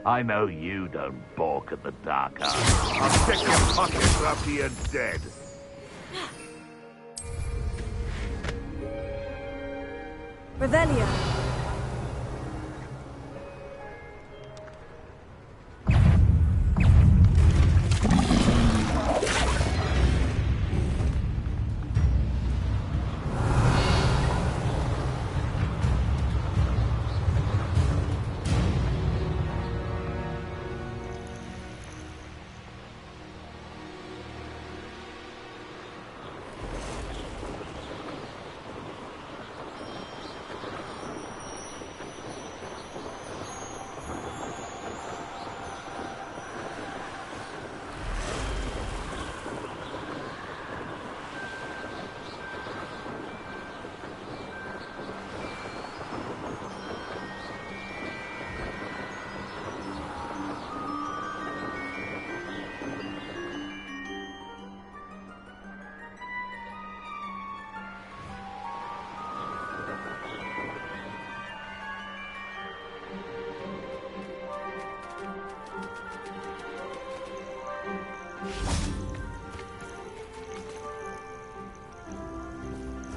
I know you don't balk at the dark arts. I'll check your pockets after you're dead. Revelio.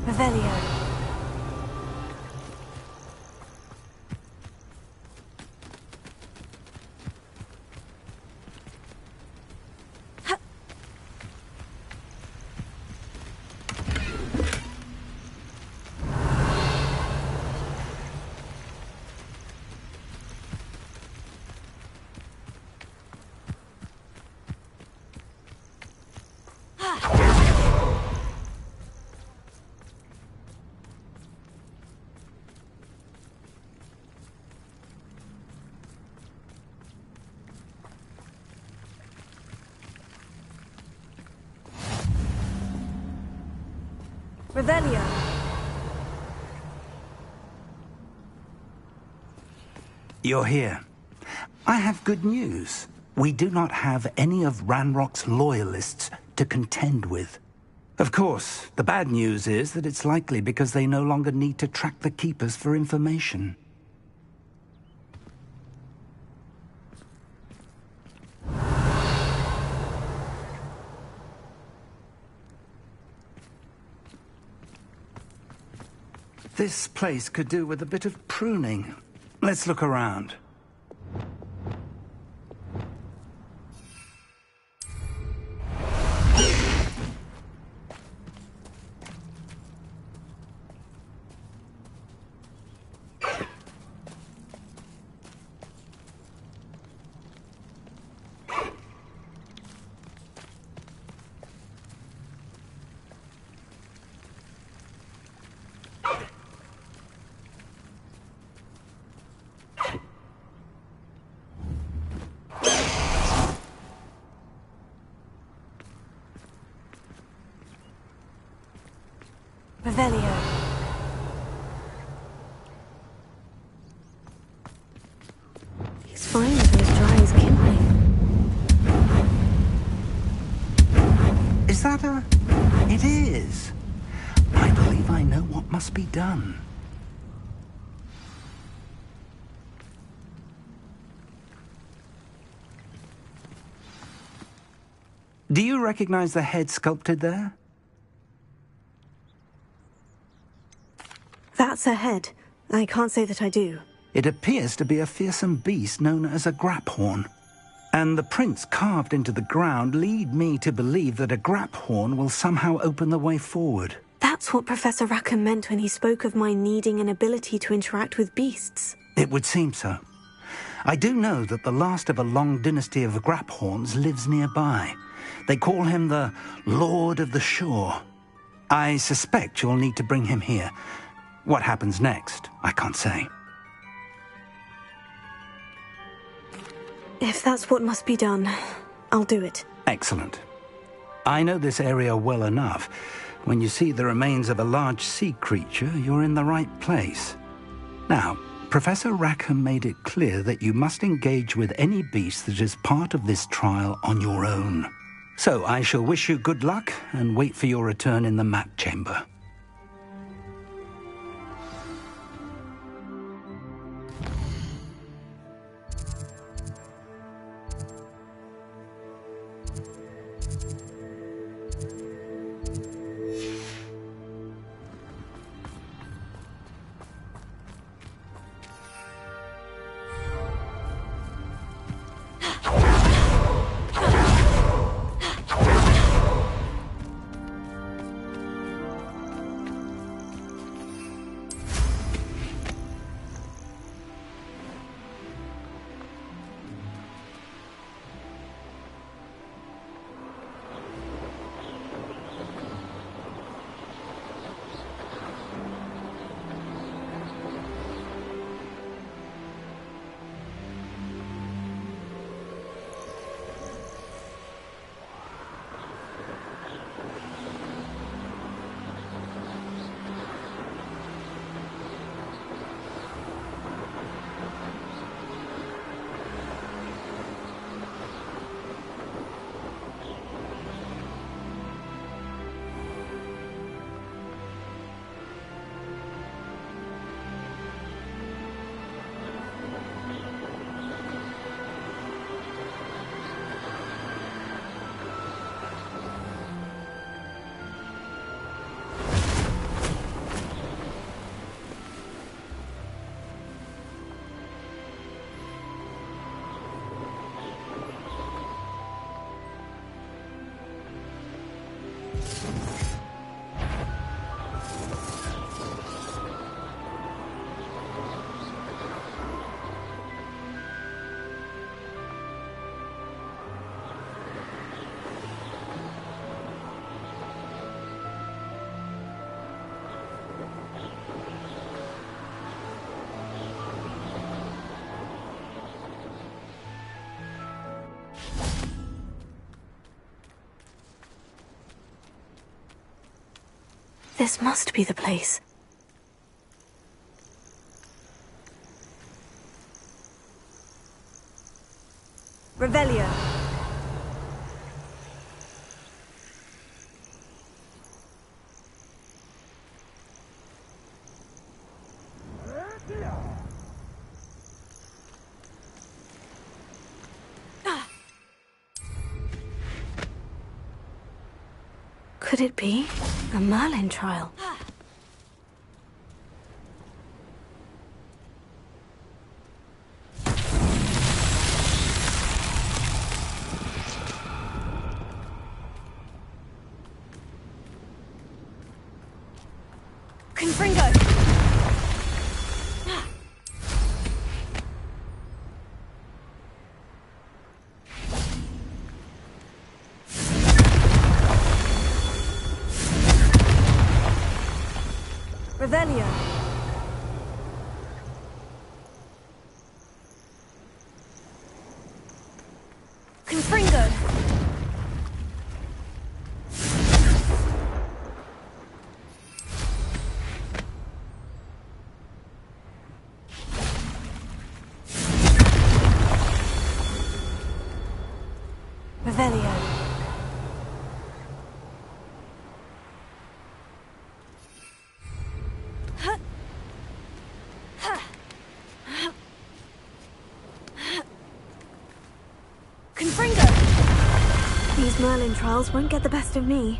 Revelio. Revelio. You're here. I have good news. We do not have any of Ranrock's loyalists to contend with. Of course, the bad news is that it's likely because they no longer need to track the Keepers for information. This place could do with a bit of pruning. Let's look around. Revelio. These flames are as dry as kindling. Is that a... It is. I believe I know what must be done. Do you recognize the head sculpted there? That's a head. I can't say that I do. It appears to be a fearsome beast known as a graphorn. And the prints carved into the ground lead me to believe that a graphorn will somehow open the way forward. That's what Professor Rackham meant when he spoke of my needing an ability to interact with beasts. It would seem so. I do know that the last of a long dynasty of graphorns lives nearby. They call him the Lord of the Shore. I suspect you'll need to bring him here. What happens next, I can't say. If that's what must be done, I'll do it. Excellent. I know this area well enough. When you see the remains of a large sea creature, you're in the right place. Now, Professor Rackham made it clear that you must engage with any beast that is part of this trial on your own. So I shall wish you good luck and wait for your return in the map chamber. This must be the place. Revelio. Could it be a Merlin trial? Confringo! Revelio. Confringo. Revelio. Those Merlin trials won't get the best of me.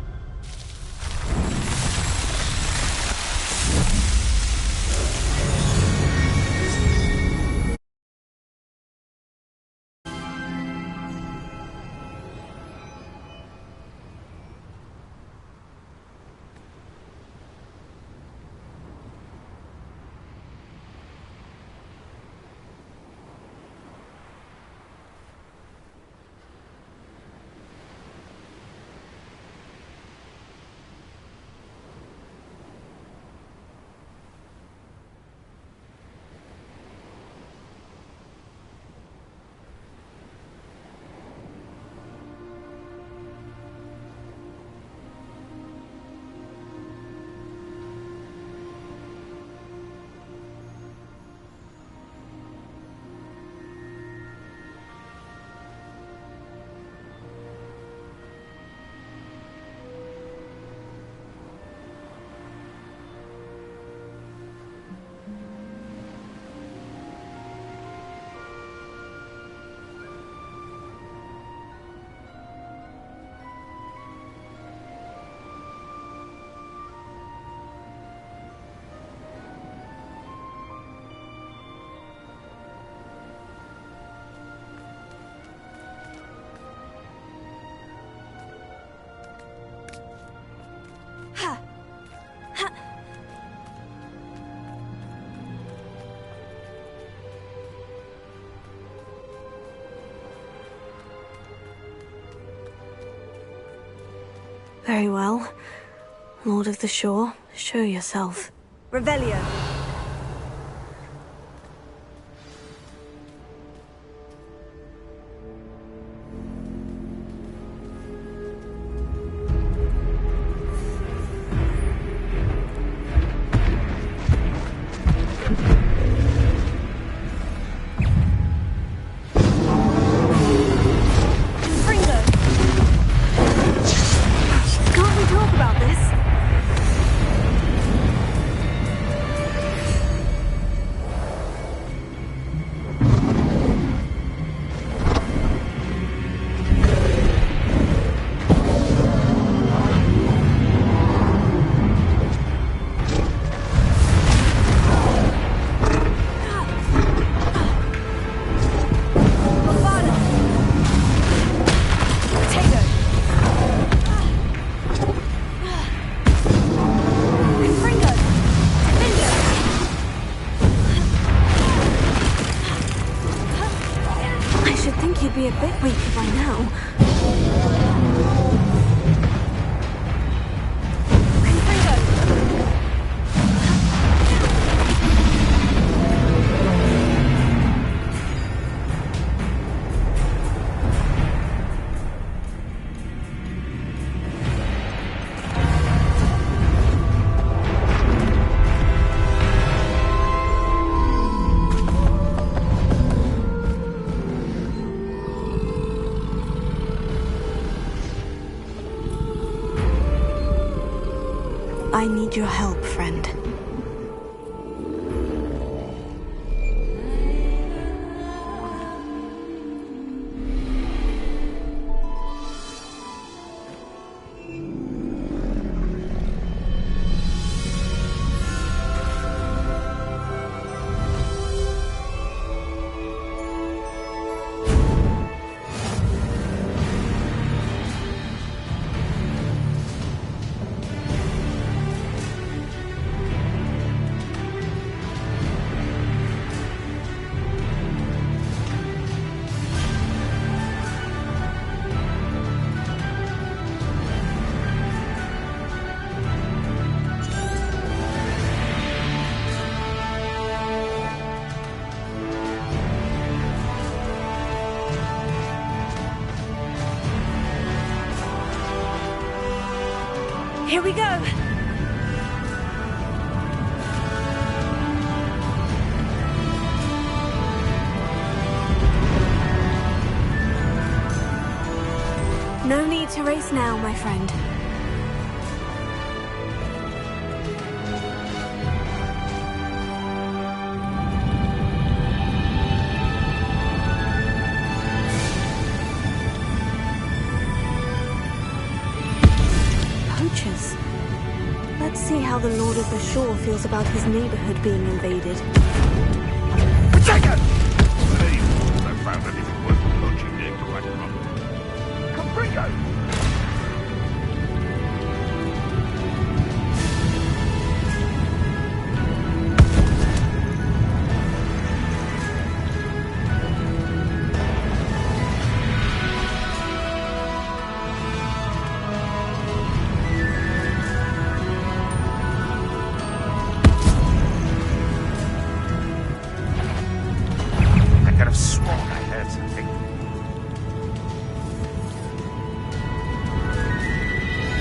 Very well. Lord of the Shore, show yourself. Revelio. Can't we talk about this? You'd be a bit weaker by now. I need your help, friend. Here we go! No need to race now, my friend. how the Lord of the Shore feels about his neighborhood being invaded. Take it! Hey, I found anything worth poaching near Quackrum. Caprico!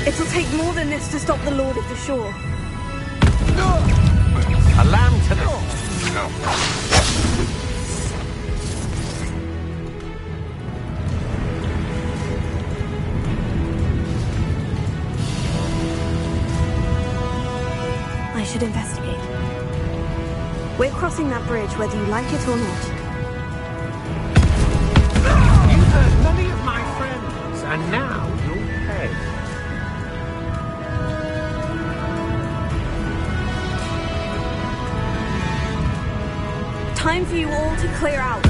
It'll take more than this to stop the Lord of the Shore. A lamb to the... I should investigate. We're crossing that bridge whether you like it or not. You hurt many of my friends, and now you'll pay. Time for you all to clear out.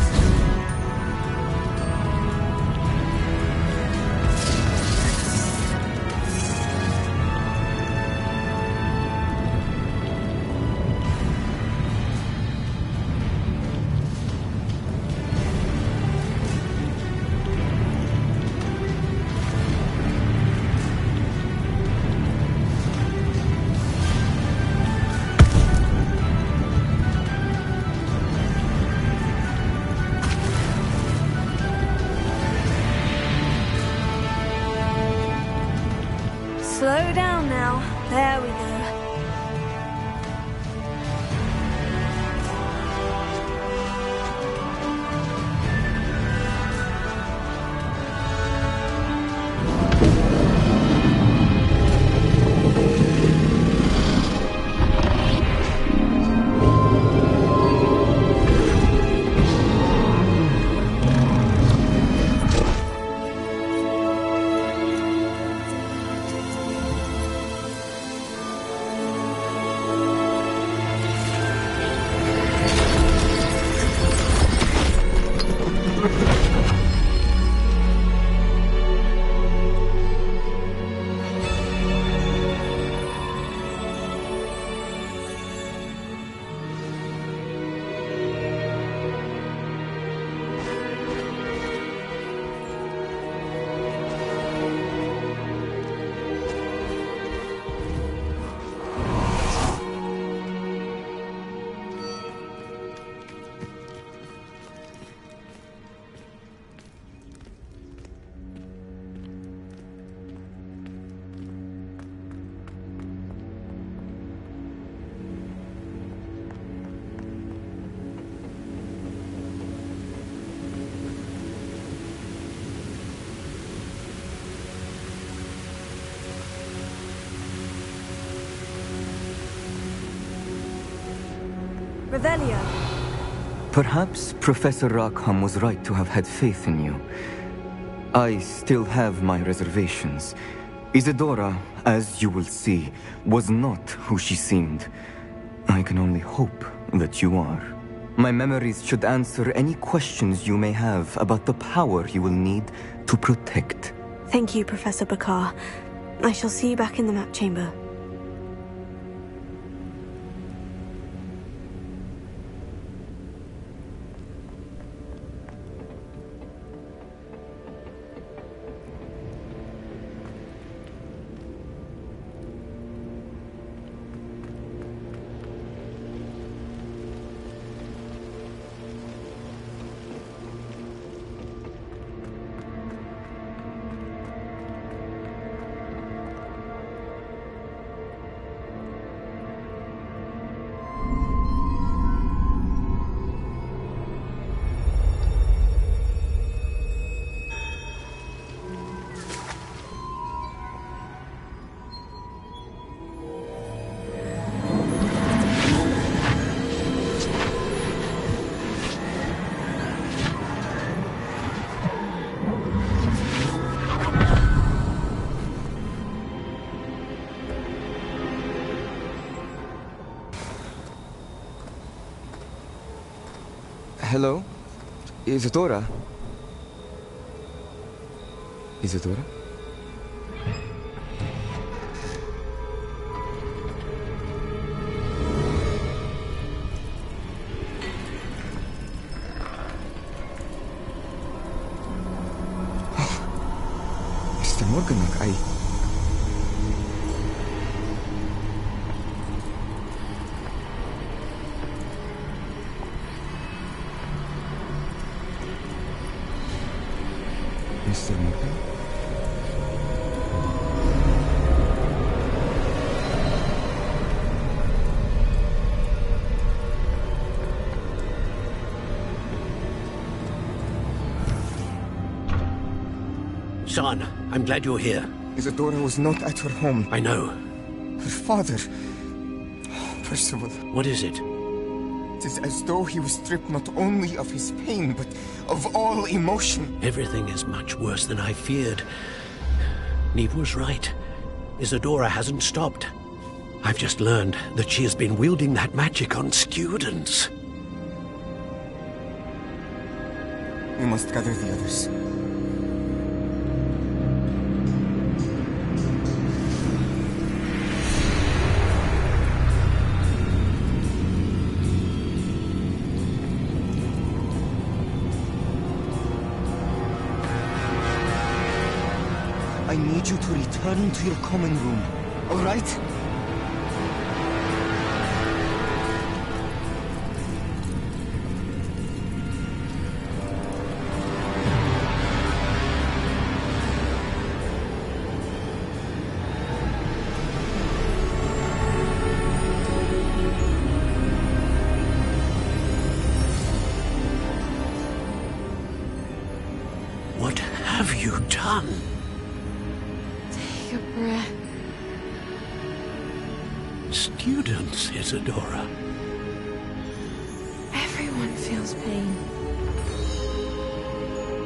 Slow down now. There we go. Revelio. Perhaps Professor Rackham was right to have had faith in you. I still have my reservations. Isadora, as you will see, was not who she seemed. I can only hope that you are. My memories should answer any questions you may have about the power you will need to protect. Thank you, Professor Bakar. I shall see you back in the map chamber. Hello? Isadora? Isadora? Mr. Morganach, Mr. Morgan? Son, I'm glad you're here. Isadora was not at her home. I know. Her father... Percival, What is it? it is as though he was stripped not only of his pain, but of all emotion. Everything is much worse than I feared. Neve was right. Isadora hasn't stopped. I've just learned that she has been wielding that magic on students. We must gather the others. I need you to return to your common room, all right? What have you done? Take a breath. Students, Isadora. Everyone feels pain.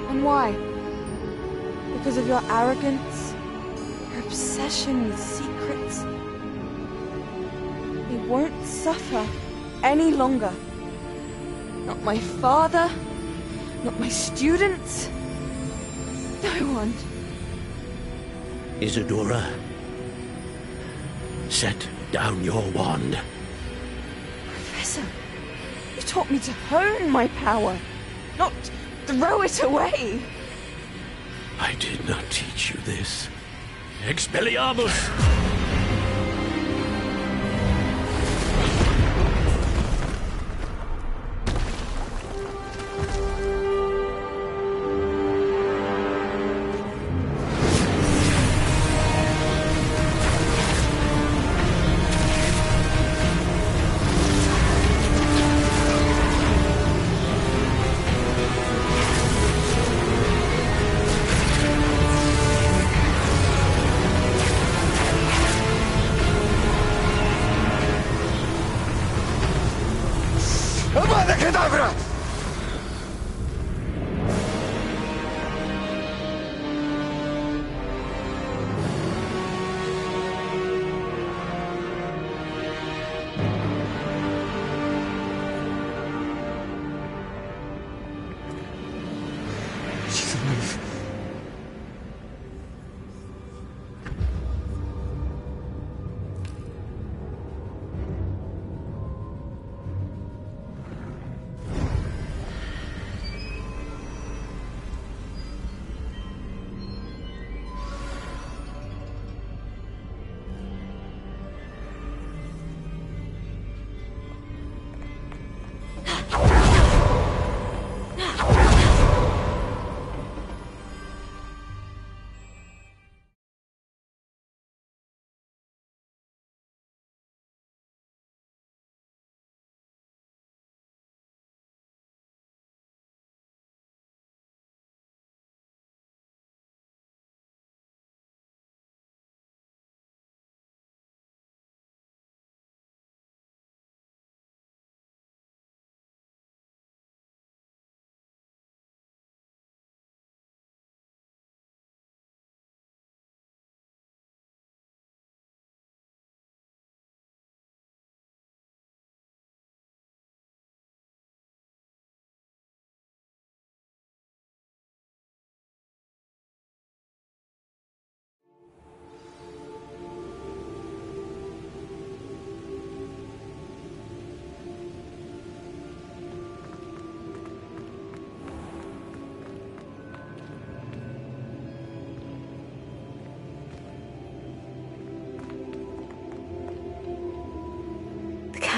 And why? Because of your arrogance? Your obsession with secrets? They won't suffer any longer. Not my father, not my students. No one. Isadora, set down your wand. Professor, you taught me to hone my power, not throw it away. I did not teach you this. Expelliarmus!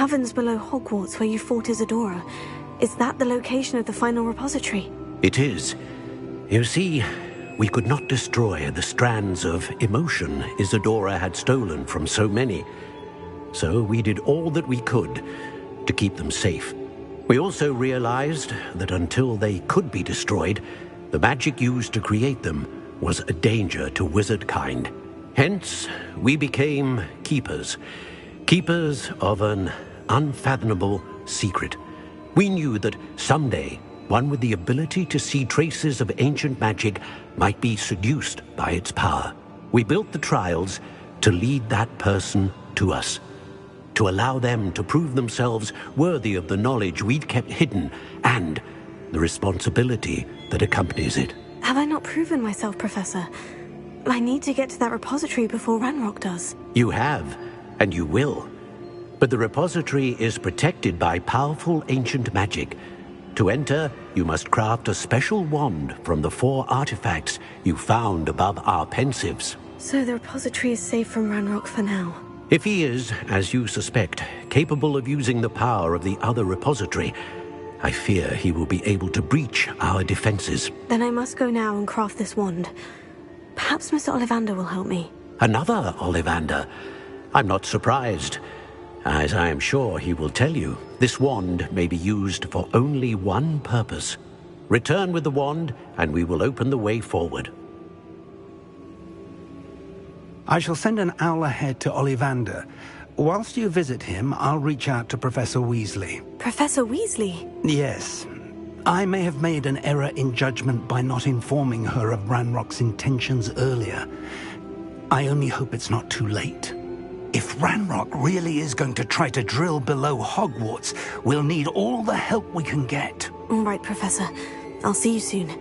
caverns below Hogwarts where you fought Isadora. Is that the location of the final repository? It is. You see, we could not destroy the strands of emotion Isadora had stolen from so many. So we did all that we could to keep them safe. We also realized that until they could be destroyed, the magic used to create them was a danger to wizard kind. Hence, we became keepers. Keepers of an unfathomable secret. We knew that someday, one with the ability to see traces of ancient magic might be seduced by its power. We built the trials to lead that person to us, to allow them to prove themselves worthy of the knowledge we'd kept hidden and the responsibility that accompanies it. Have I not proven myself, Professor? I need to get to that repository before Ranrock does. You have, and you will. But the repository is protected by powerful ancient magic. To enter, you must craft a special wand from the 4 artifacts you found above our pensives. So the repository is safe from Ranrock for now. If he is, as you suspect, capable of using the power of the other repository, I fear he will be able to breach our defenses. Then I must go now and craft this wand. Perhaps Mr. Ollivander will help me. Another Ollivander? I'm not surprised. As I am sure he will tell you, this wand may be used for only one purpose. Return with the wand, and we will open the way forward. I shall send an owl ahead to Ollivander. Whilst you visit him, I'll reach out to Professor Weasley. Professor Weasley? Yes. I may have made an error in judgment by not informing her of Ranrock's intentions earlier. I only hope it's not too late. If Ranrock really is going to try to drill below Hogwarts, we'll need all the help we can get. All right, Professor. I'll see you soon.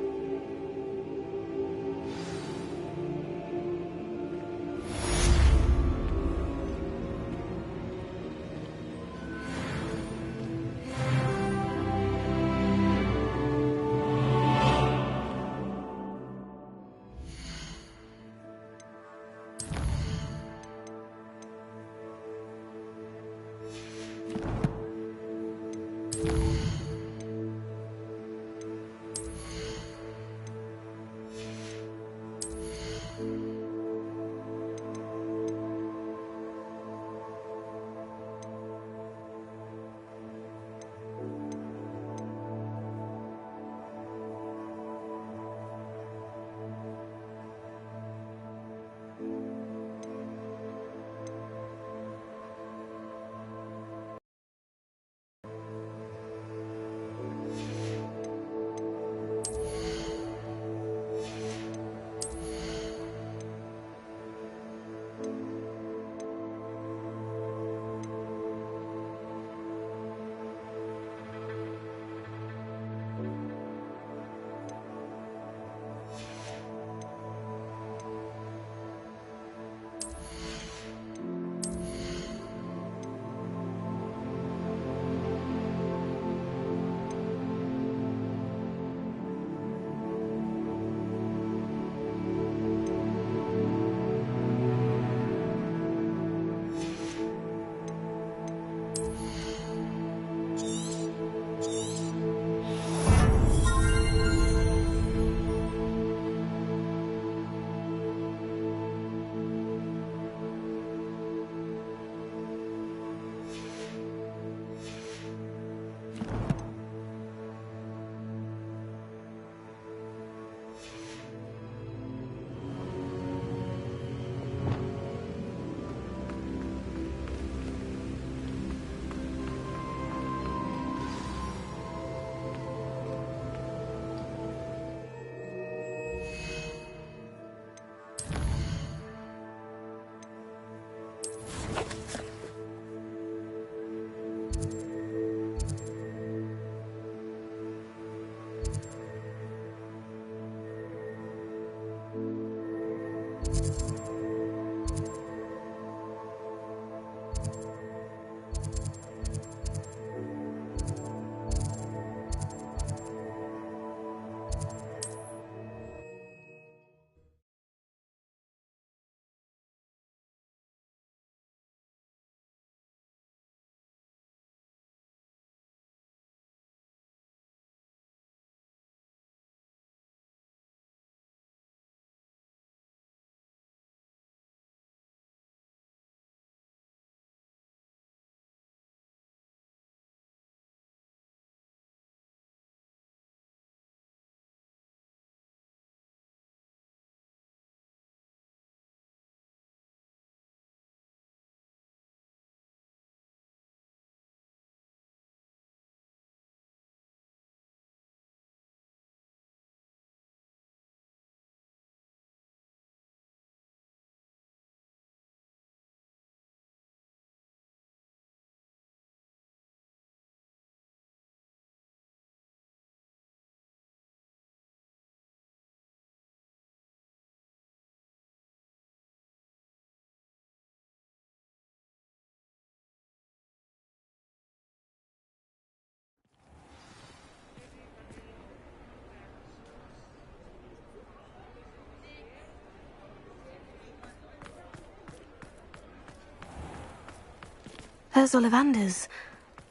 There's Ollivander's.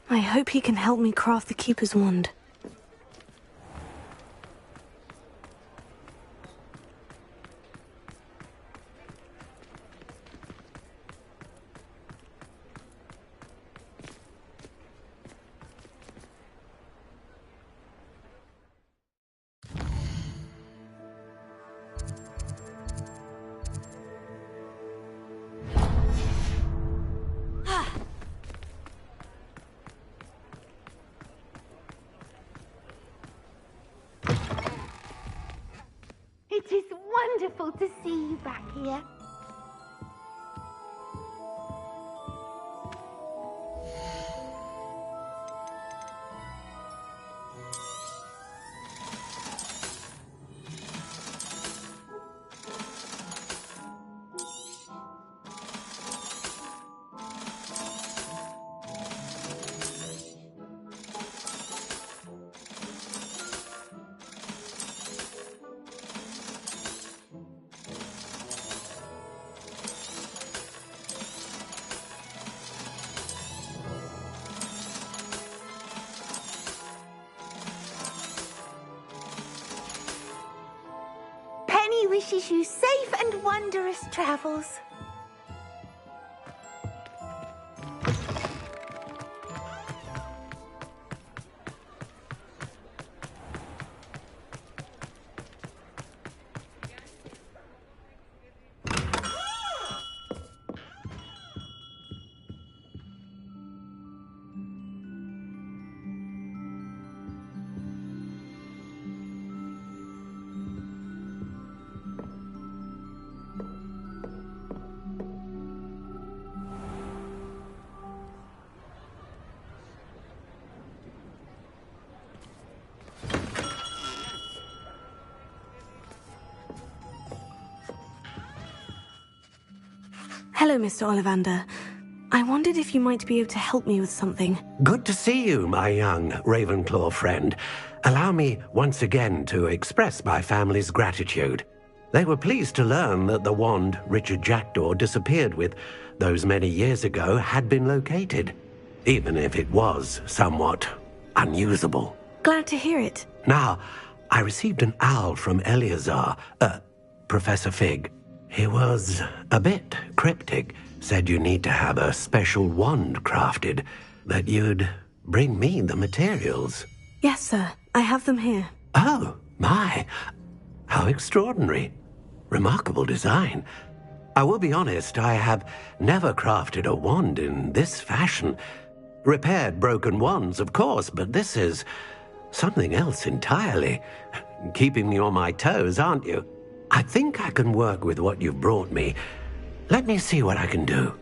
I hope he can help me craft the Keeper's wand. It is wonderful to see you back here. Penny wishes you safe and wondrous travels. Hello, Mr. Ollivander. I wondered if you might be able to help me with something. Good to see you, my young Ravenclaw friend. Allow me once again to express my family's gratitude. They were pleased to learn that the wand Richard Jackdaw disappeared with those many years ago had been located, even if it was somewhat unusable. Glad to hear it. Now, I received an owl from Eleazar, Professor Fig. He was a bit cryptic, said you need to have a special wand crafted, that you'd bring me the materials. Yes, sir. I have them here. Oh, my. How extraordinary. Remarkable design. I will be honest, I have never crafted a wand in this fashion. Repaired broken wands, of course, but this is something else entirely. Keeping me on my toes, aren't you? I think I can work with what you've brought me. Let me see what I can do.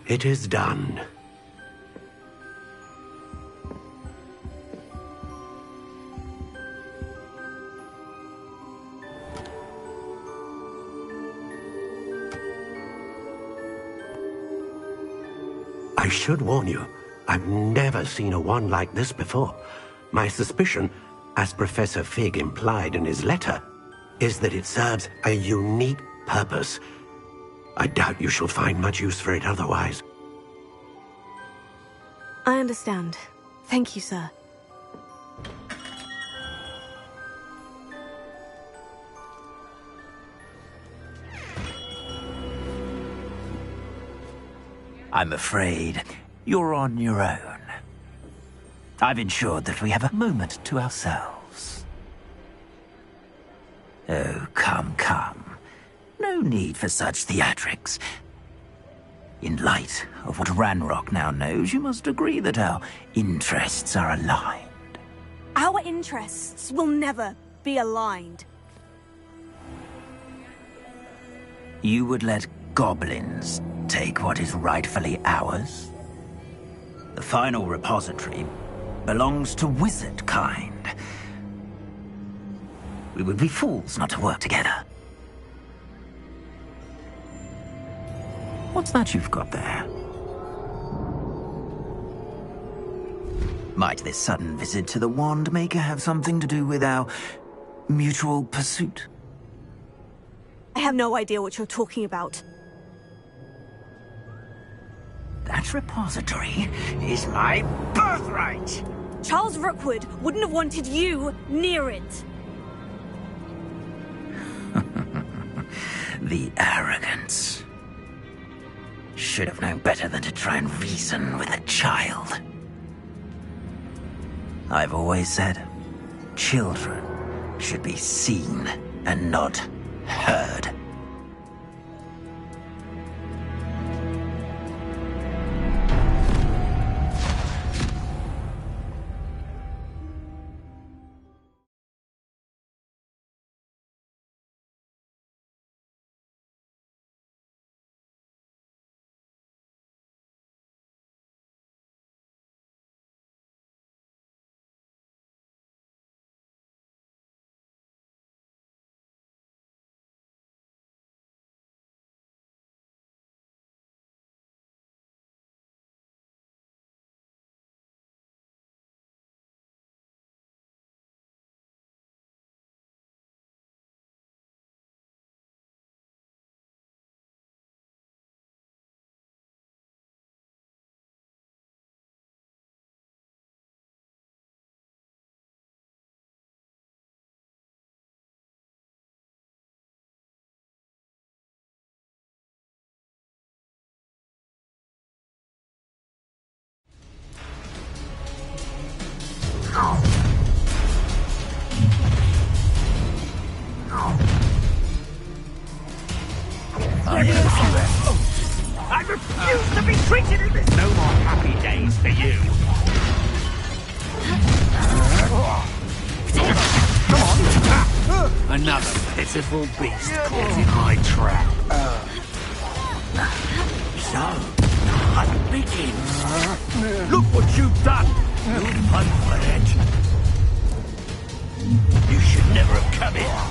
It is done. I should warn you, I've never seen a wand like this before. My suspicion, as Professor Fig implied in his letter, is that it serves a unique purpose. I doubt you shall find much use for it otherwise. I understand. Thank you, sir. I'm afraid you're on your own. I've ensured that we have a moment to ourselves. Oh, come, come. No need for such theatrics. In light of what Ranrock now knows, you must agree that our interests are aligned. Our interests will never be aligned. You would let goblins take what is rightfully ours? The final repository belongs to wizard kind. We would be fools not to work together. What's that you've got there? Might this sudden visit to the Wand Maker have something to do with our mutual pursuit? I have no idea what you're talking about. That repository is my birthright! Charles Rookwood wouldn't have wanted you near it. The arrogance. Should have known better than to try and reason with a child. I've always said, children should be seen and not heard. I refuse to be treated in this. No more happy days for you. Come on. Another pitiful beast caught in my trap. So, I begin. Look what you've done. You've unfared. You should never have come here.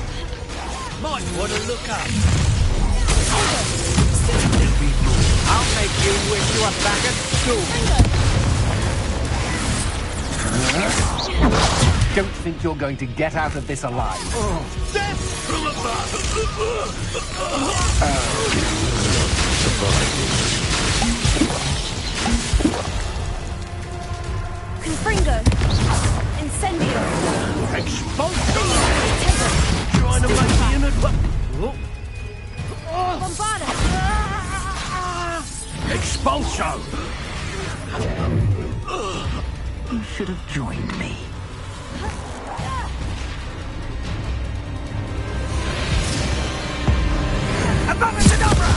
Might want to look up. I'll make you wish you were back at school. Don't think you're going to get out of this alive. Death from above. Confringo. Incendio. Expulsion. Trying to make me in Bombarda. Expulsion. You should have joined me. Abracadabra!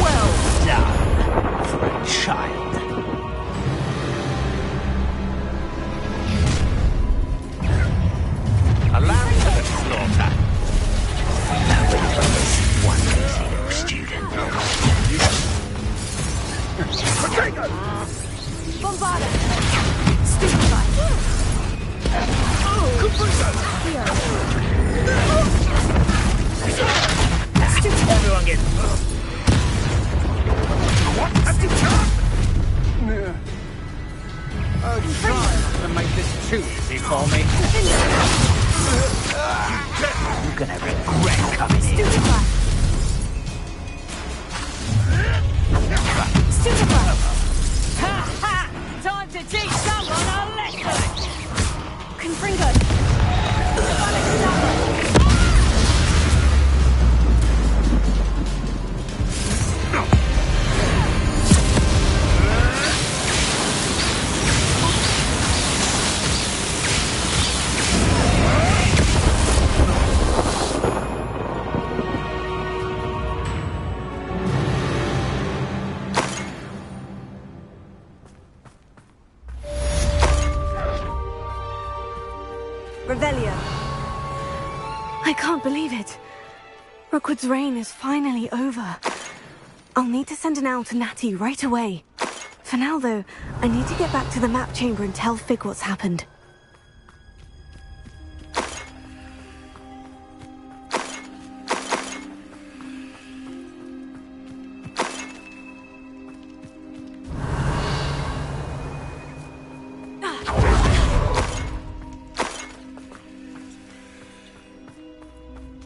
Well done for a child. A lamb to the slaughter. Nobody bothers one lazy little student. Bombarda. Stupefy. Everyone get. What have you done? Oh, try to make this too easy for me. You're gonna regret coming here. Stupefy. Ha ha! Time to teach someone a lesson. Confringo. Revelio. I can't believe it. Rookwood's reign is finally over. I'll need to send an owl to Natty right away. For now, though, I need to get back to the map chamber and tell Fig what's happened.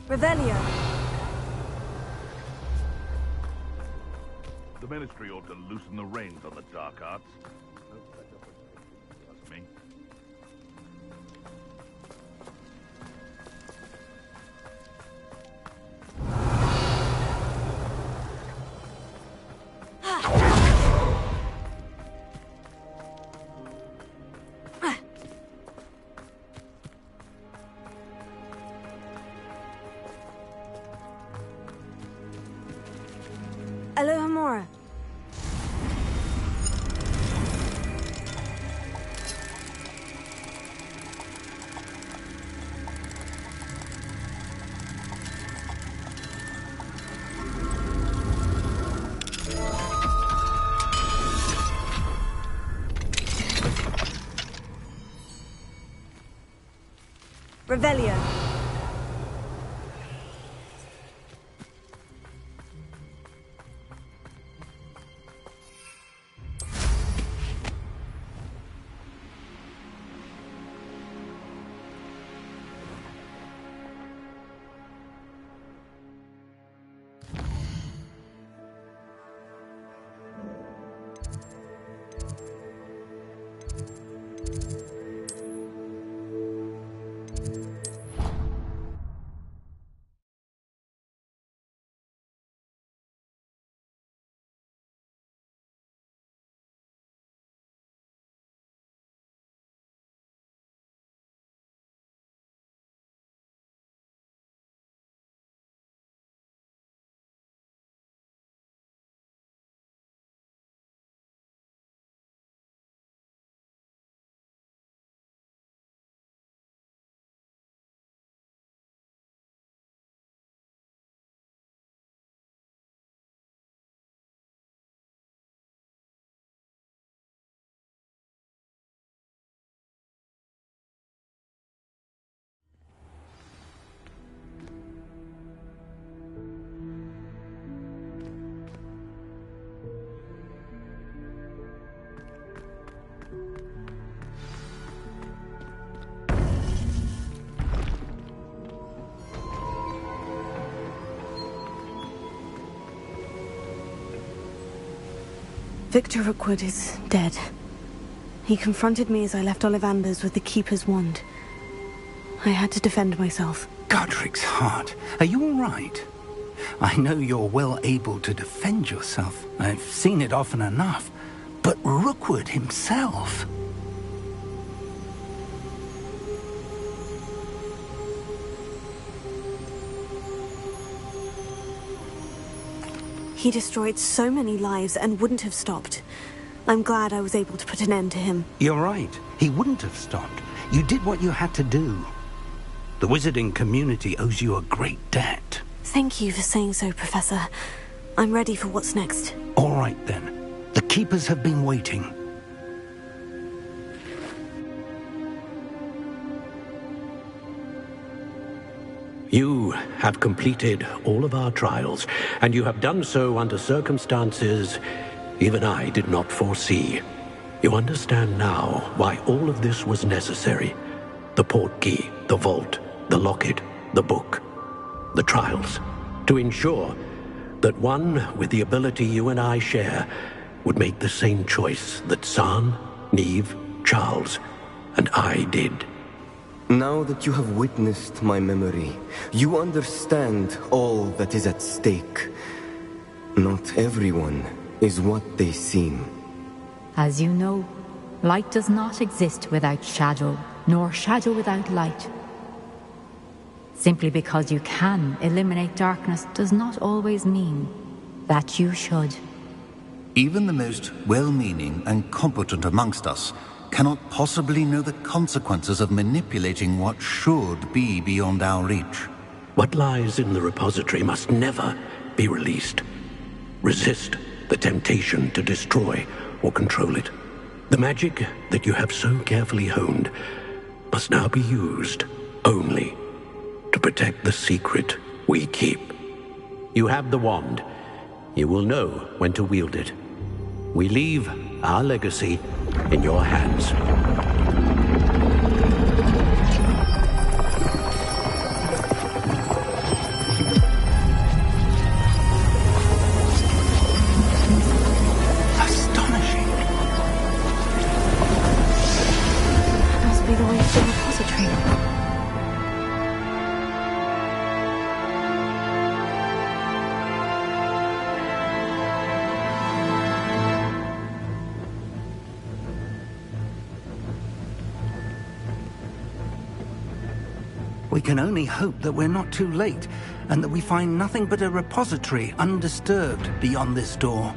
Revelio. The Ministry ought to loosen the reins on the dark arts. That's me. Alohomora. Revelio. Victor Rookwood is dead. He confronted me as I left Ollivanders with the Keeper's wand. I had to defend myself. Godric's heart, are you all right? I know you're well able to defend yourself. I've seen it often enough. But Rookwood himself... He destroyed so many lives and wouldn't have stopped. I'm glad I was able to put an end to him. You're right. He wouldn't have stopped. You did what you had to do. The wizarding community owes you a great debt. Thank you for saying so, Professor. I'm ready for what's next. All right, then. The Keepers have been waiting. You have completed all of our trials, and you have done so under circumstances even I did not foresee. You understand now why all of this was necessary. The portkey, the vault, the locket, the book, the trials. To ensure that one with the ability you and I share would make the same choice that San, Neve, Charles, and I did. Now that you have witnessed my memory, you understand all that is at stake. Not everyone is what they seem. As you know, light does not exist without shadow, nor shadow without light. Simply because you can eliminate darkness does not always mean that you should. Even the most well-meaning and competent amongst us cannot possibly know the consequences of manipulating what should be beyond our reach. What lies in the repository must never be released. Resist the temptation to destroy or control it. The magic that you have so carefully honed must now be used only to protect the secret we keep. You have the wand. You will know when to wield it. We leave our legacy in your hands. Astonishing. That must be the way to the repository. We can only hope that we're not too late, and that we find nothing but a repository undisturbed beyond this door.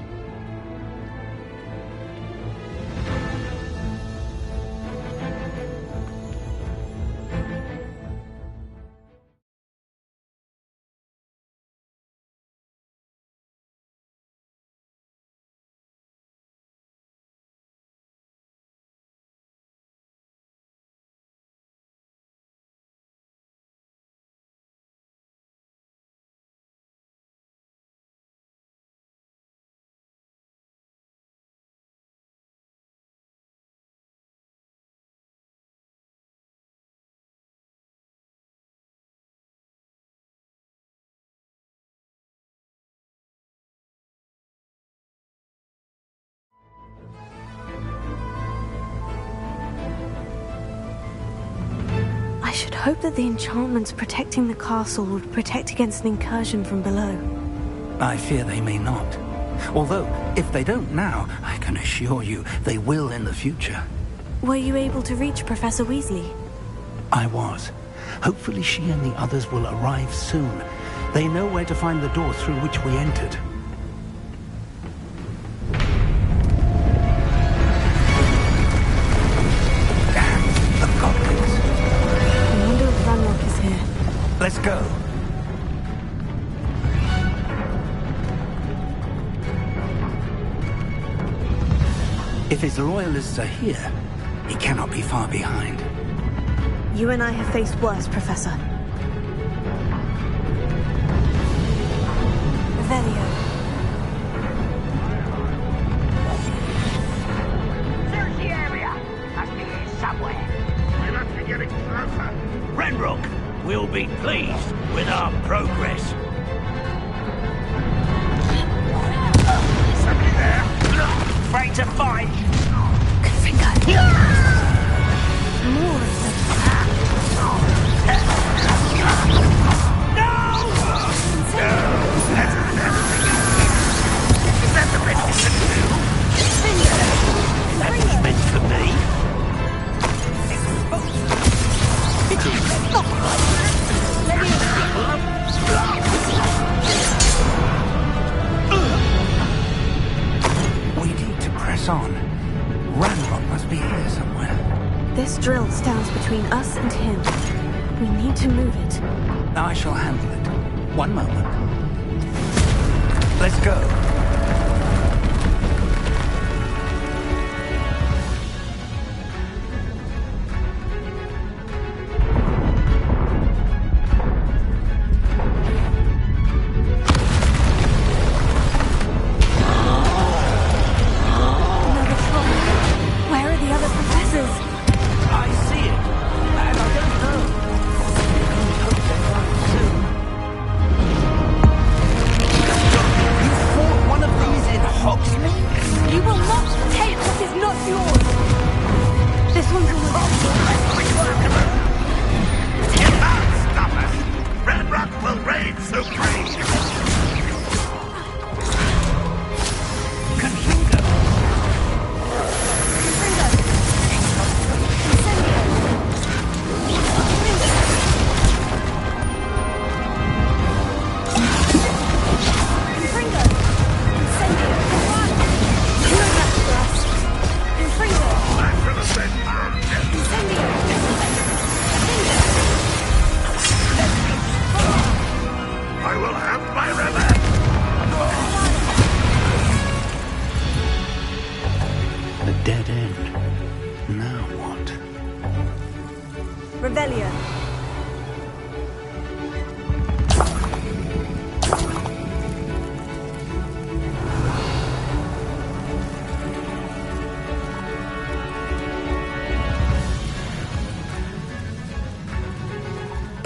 I should hope that the enchantments protecting the castle would protect against an incursion from below. I fear they may not. Although, if they don't now, I can assure you they will in the future. Were you able to reach Professor Weasley? I was. Hopefully she and the others will arrive soon. They know where to find the door through which we entered. Damn, the goblins. I wonder if Ranrock is here. Let's go. If his loyalists are here, he cannot be far behind. You and I have faced worse, Professor. Revelio. Search the area. Must be here somewhere. We'll have to get it closer. Ranrock will be pleased with our progress. Somebody there? Afraid to fight? Confringo. More of them. Is that the best you can do? That was meant for me. We need to press on. Ranrock must be here somewhere. This drill stands between us and him. We need to move it. I shall handle it. One moment. Let's go.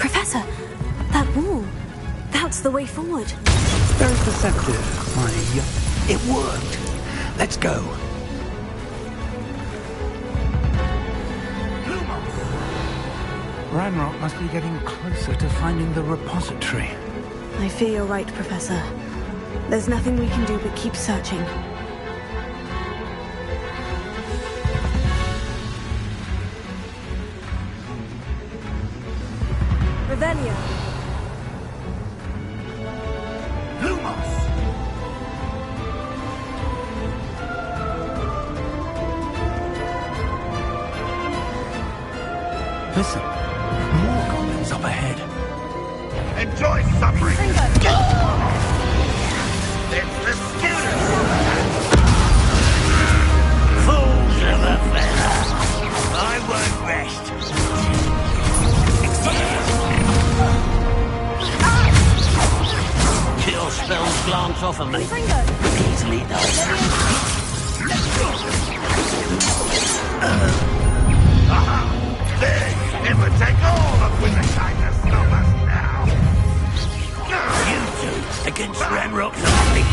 Professor, that wall. That's the way forward. Very perceptive, It worked. Let's go. Ranrock must be getting closer to finding the repository. I fear you're right, Professor. There's nothing we can do but keep searching. Revelio. Listen, more goblins up ahead. Enjoy suffering! It's the students! Fools of a feather! I won't rest. Kill spells glance off of me. Easily It would take all of Wintertime to stop us now. You two against Ranrock's army.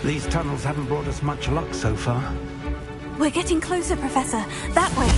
These tunnels haven't brought us much luck so far. We're getting closer, Professor. That way.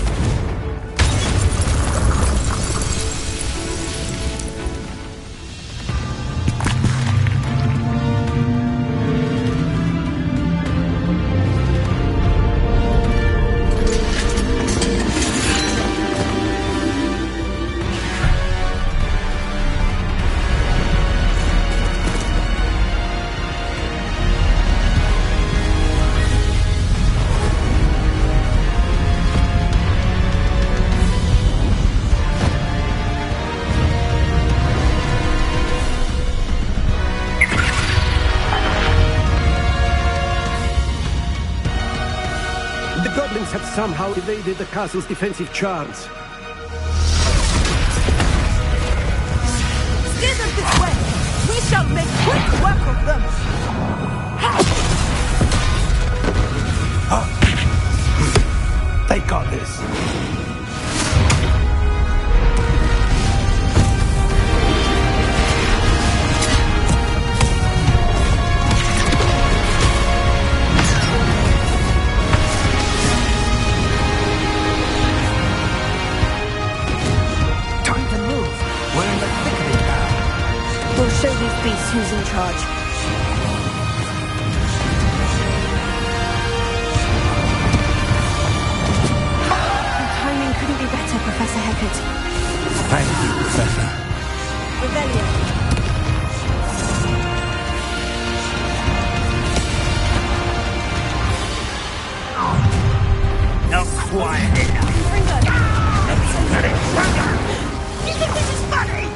Have somehow evaded the castle's defensive charms. Steer them this way! We shall make quick work of them! They got this. Show these beasts who's in charge. Your timing couldn't be better, Professor Hecat. Thank you, Professor. Revelio. Not quiet enough. You think this is funny?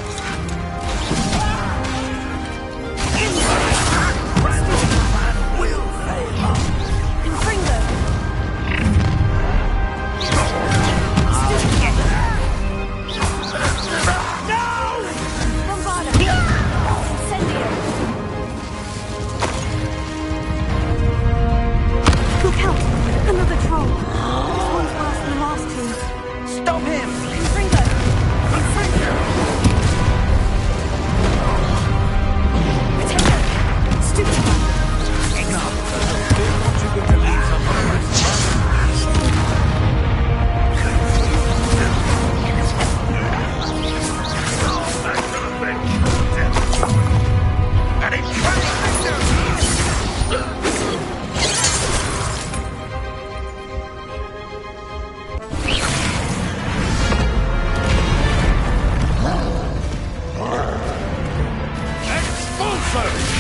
No! first!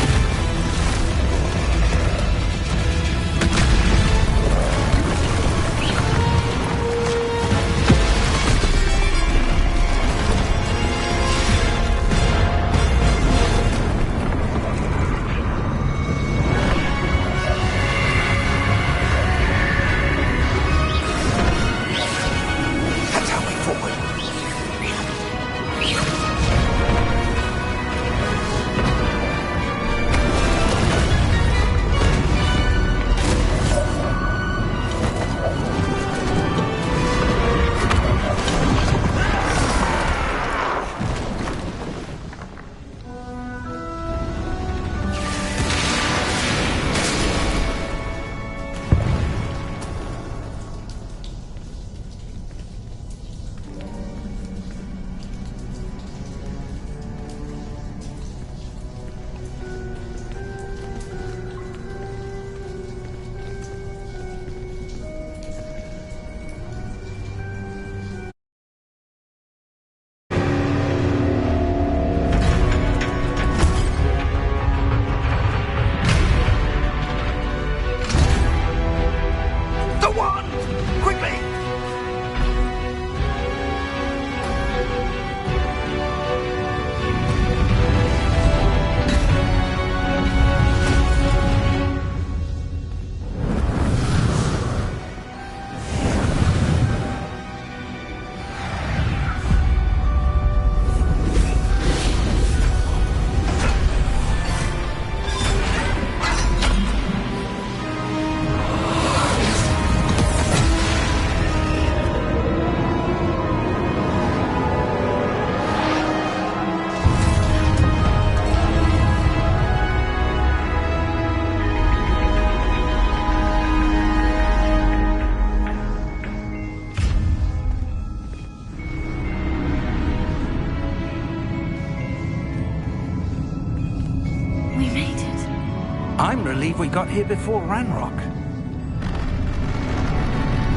I'm relieved we got here before Ranrock.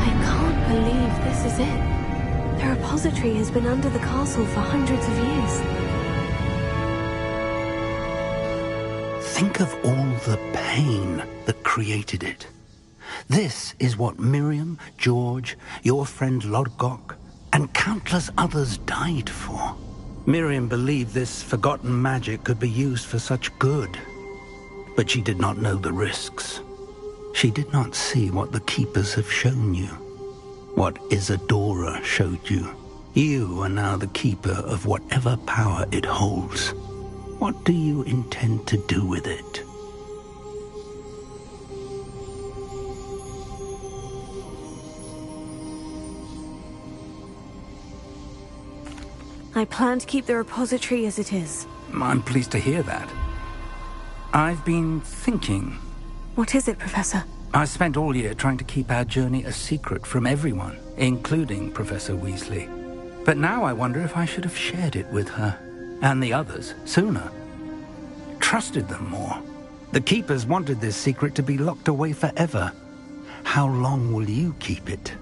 I can't believe this is it. The repository has been under the castle for hundreds of years. Think of all the pain that created it. This is what Miriam, George, your friend Lodgok, and countless others died for. Miriam believed this forgotten magic could be used for such good. But she did not know the risks. She did not see what the Keepers have shown you. What Isadora showed you. You are now the Keeper of whatever power it holds. What do you intend to do with it? I plan to keep the repository as it is. I'm pleased to hear that. I've been thinking. What is it, Professor? I spent all year trying to keep our journey a secret from everyone, including Professor Weasley. But now I wonder if I should have shared it with her, and the others, sooner. Trusted them more. The Keepers wanted this secret to be locked away forever. How long will you keep it?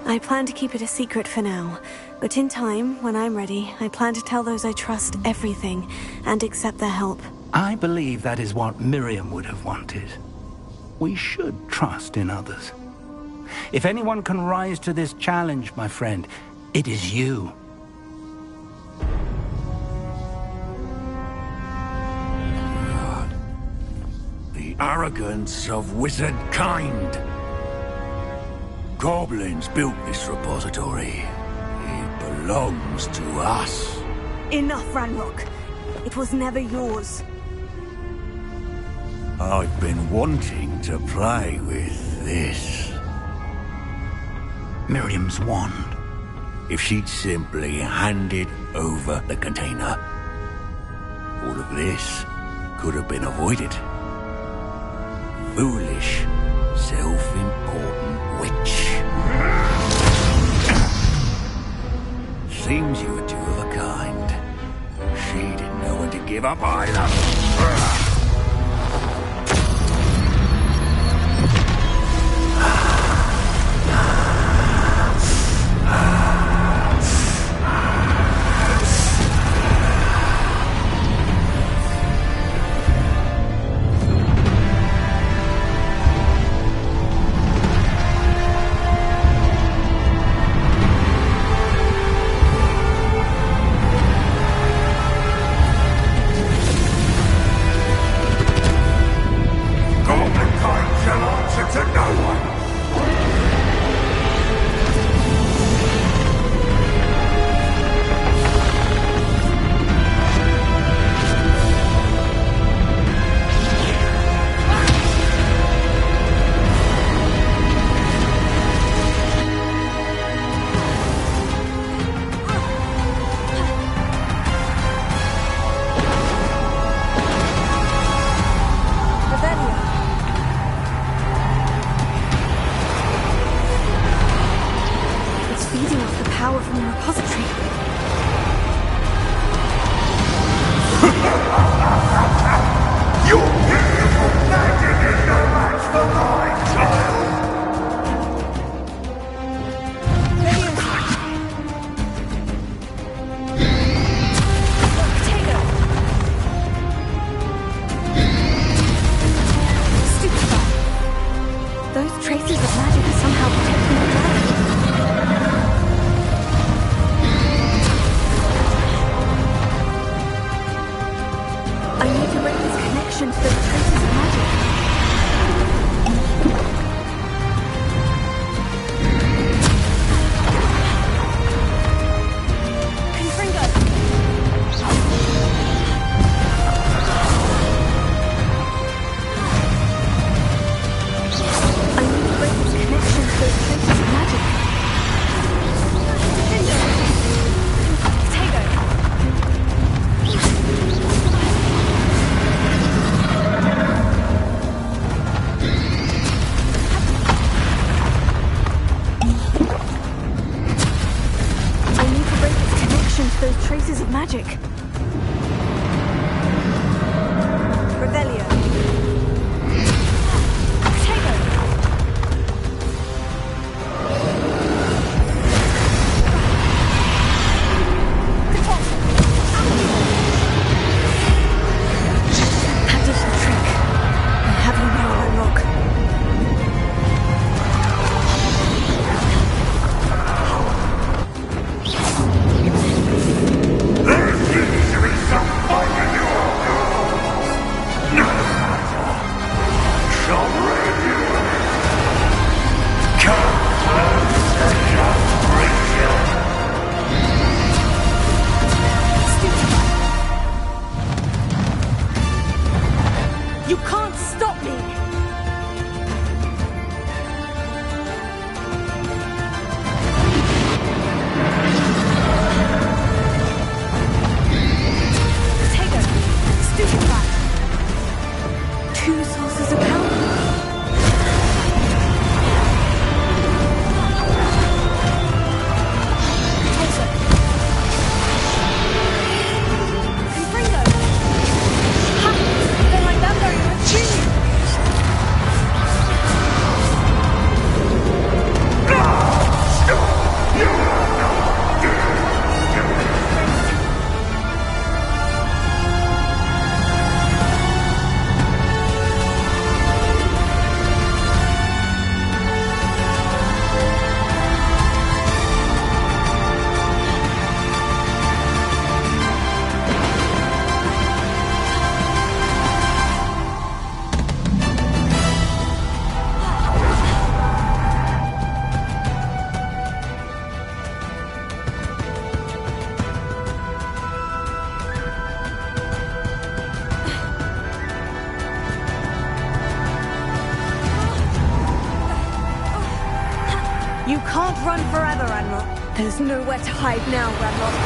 I plan to keep it a secret for now, but in time, when I'm ready, I plan to tell those I trust everything and accept their help. I believe that is what Miriam would have wanted. We should trust in others. If anyone can rise to this challenge, my friend, it is you. The arrogance of wizard kind. Goblins built this repository. It belongs to us. Enough, Ranrock. It was never yours. I've been wanting to play with this. Miriam's wand. If she'd simply handed over the container, all of this could have been avoided. Foolish, self-important witch. Seems you were two of a kind. She didn't know when to give up either. feeding off the power from the repository. Your beautiful magic is no match for mine, child! Those traces of magic are somehow protecting the dragon. I need to break this connection to those traces of magic. Confringo! I need to break this connection to those traces of magic. Potato! I need to break its connection to those traces of magic. Revelio. Potato. That is the trick. I have you now, Unlock. There seems to be some fight in you all. No matter. Shall bring you in. Come close and just bring you. You can't stop me! Potato! Stupefy! Two sources of power. Confringo! Ha! Then I remember you with you! You can't run forever, Ranrock. There's nowhere to hide now, Ranrock.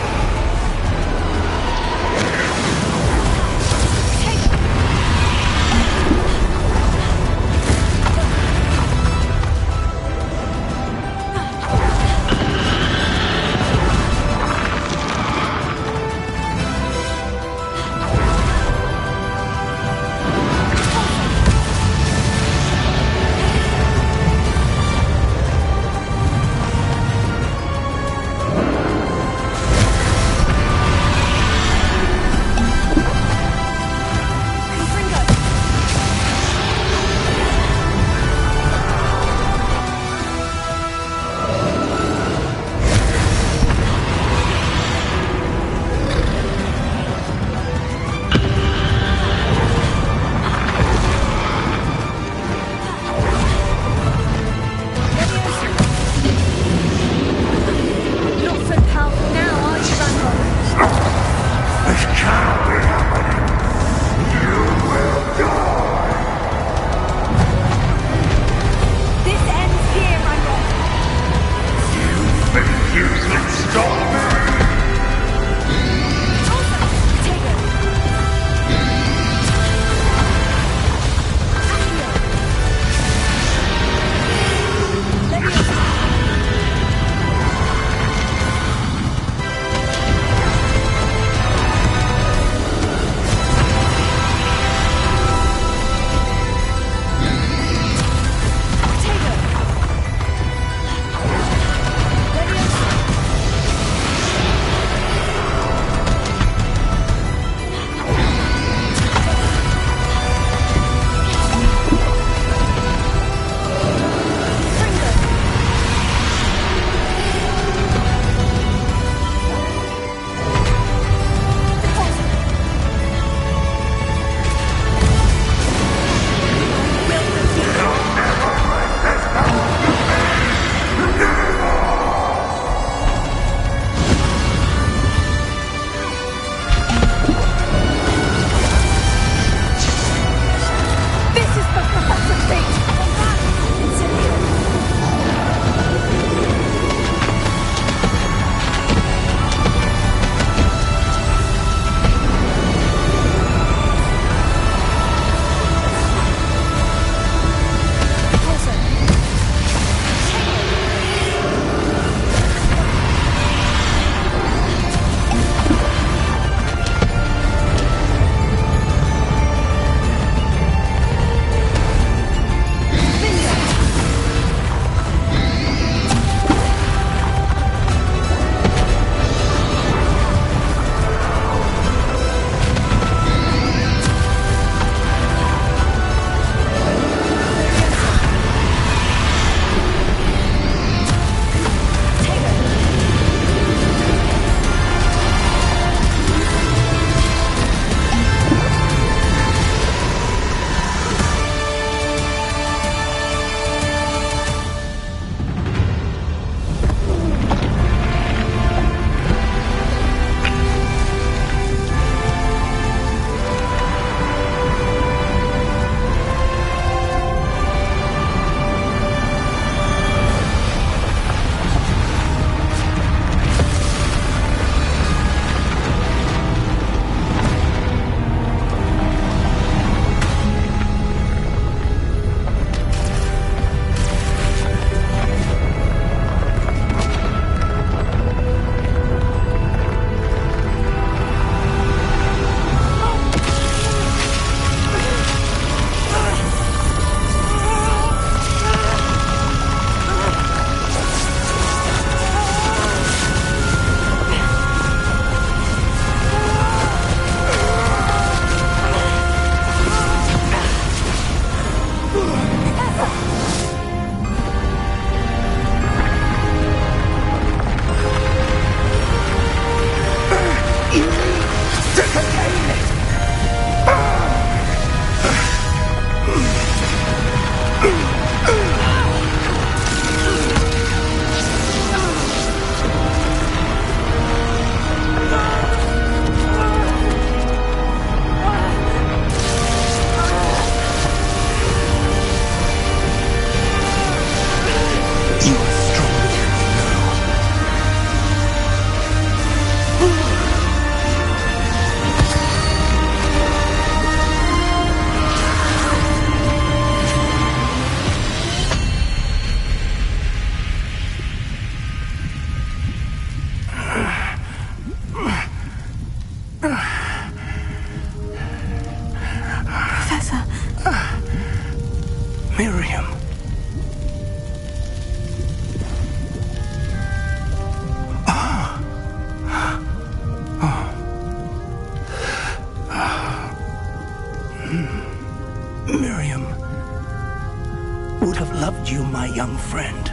need you, my young friend.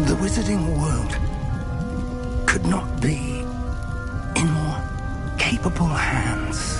The wizarding world could not be in more capable hands.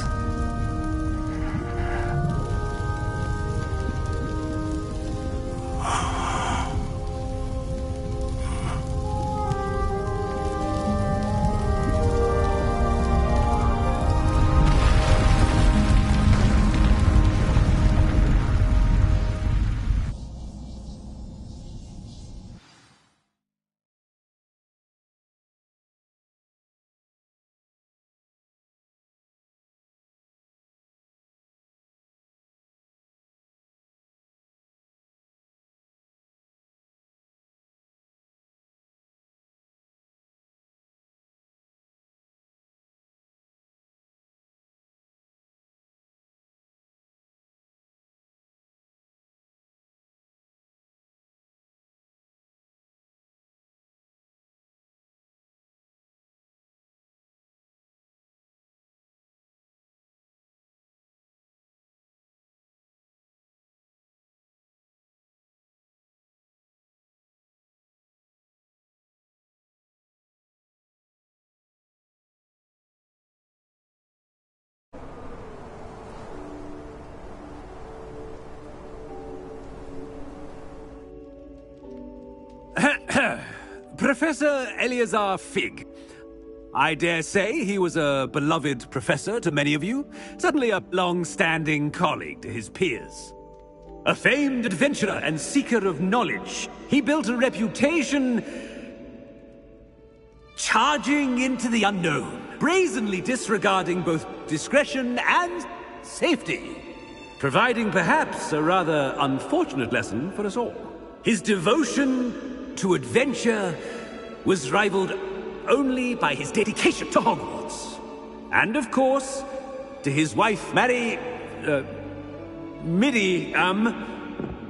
Professor Eleazar Fig. I dare say he was a beloved professor to many of you, certainly a long-standing colleague to his peers. A famed adventurer and seeker of knowledge, he built a reputation charging into the unknown, brazenly disregarding both discretion and safety, providing perhaps a rather unfortunate lesson for us all. His devotion to adventure was rivaled only by his dedication to Hogwarts. And of course, to his wife, Miriam,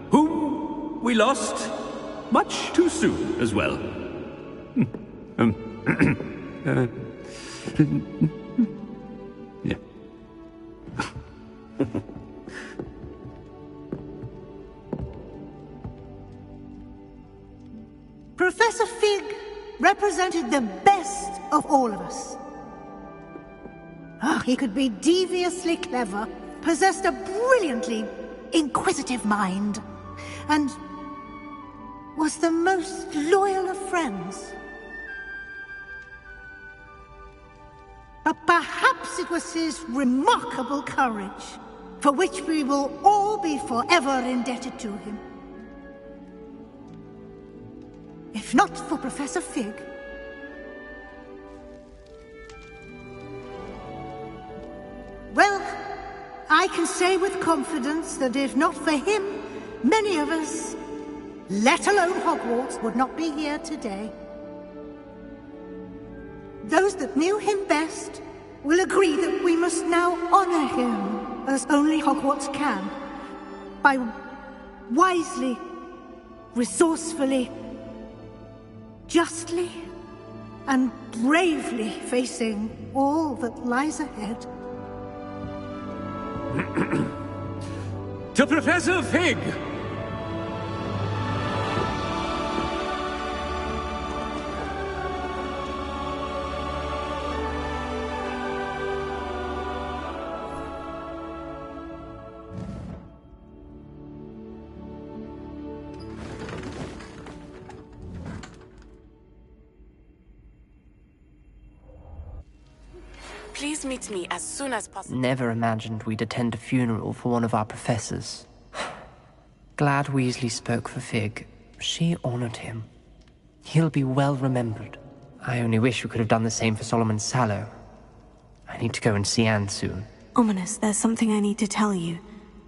whom we lost much too soon as well. Yeah. Professor Fig represented the best of all of us. He could be deviously clever, possessed a brilliantly inquisitive mind, and was the most loyal of friends. But perhaps it was his remarkable courage, for which we will all be forever indebted to him. If not for Professor Fig, well, I can say with confidence that if not for him, many of us, let alone Hogwarts, would not be here today. Those that knew him best will agree that we must now honor him as only Hogwarts can, by wisely, resourcefully, justly, and bravely facing all that lies ahead. To Professor Fig! Please meet me as soon as possible. Never imagined we'd attend a funeral for one of our professors. Glad Weasley spoke for Fig. She honored him. He'll be well remembered. I only wish we could have done the same for Solomon Sallow. I need to go and see Anne soon. Ominous, there's something I need to tell you.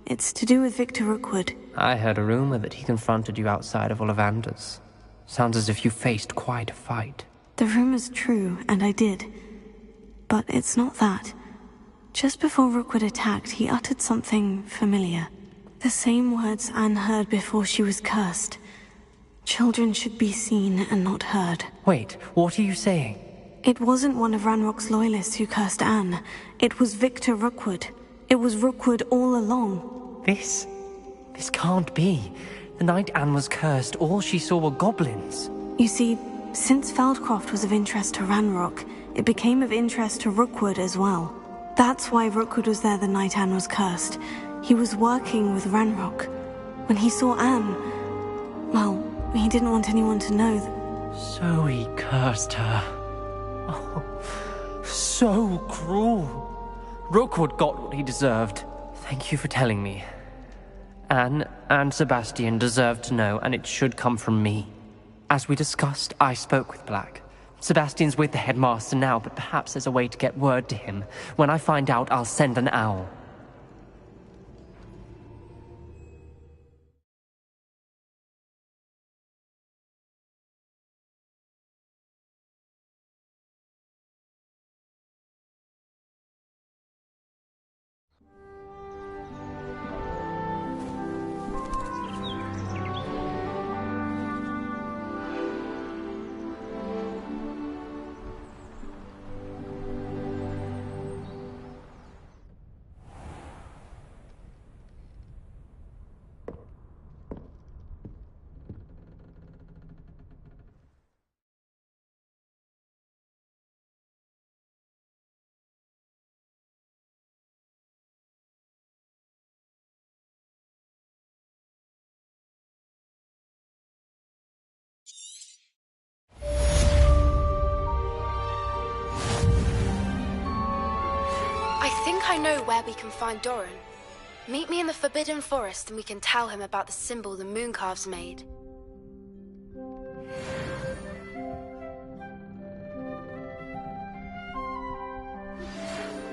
It's to do with Victor Rookwood. I heard a rumor that he confronted you outside of Ollivander's. Sounds as if you faced quite a fight. The rumor's true, and I did. But it's not that. Just before Rookwood attacked, he uttered something familiar. The same words Anne heard before she was cursed. Children should be seen and not heard. Wait, what are you saying? It wasn't one of Ranrock's loyalists who cursed Anne. It was Victor Rookwood. It was Rookwood all along. This This can't be. The night Anne was cursed, all she saw were goblins. You see, since Feldcroft was of interest to Ranrock, it became of interest to Rookwood as well. That's why Rookwood was there the night Anne was cursed. He was working with Ranrock. When he saw Anne, well, he didn't want anyone to know that... So he cursed her. Oh, so cruel. Rookwood got what he deserved. Thank you for telling me. Anne and Sebastian deserve to know, and it should come from me. As we discussed, I spoke with Black. Sebastian's with the headmaster now, but perhaps there's a way to get word to him. When I find out, I'll send an owl. I think I know where we can find Doran. Meet me in the Forbidden Forest and we can tell him about the symbol the Mooncalves made.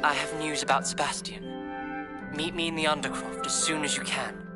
I have news about Sebastian. Meet me in the Undercroft as soon as you can.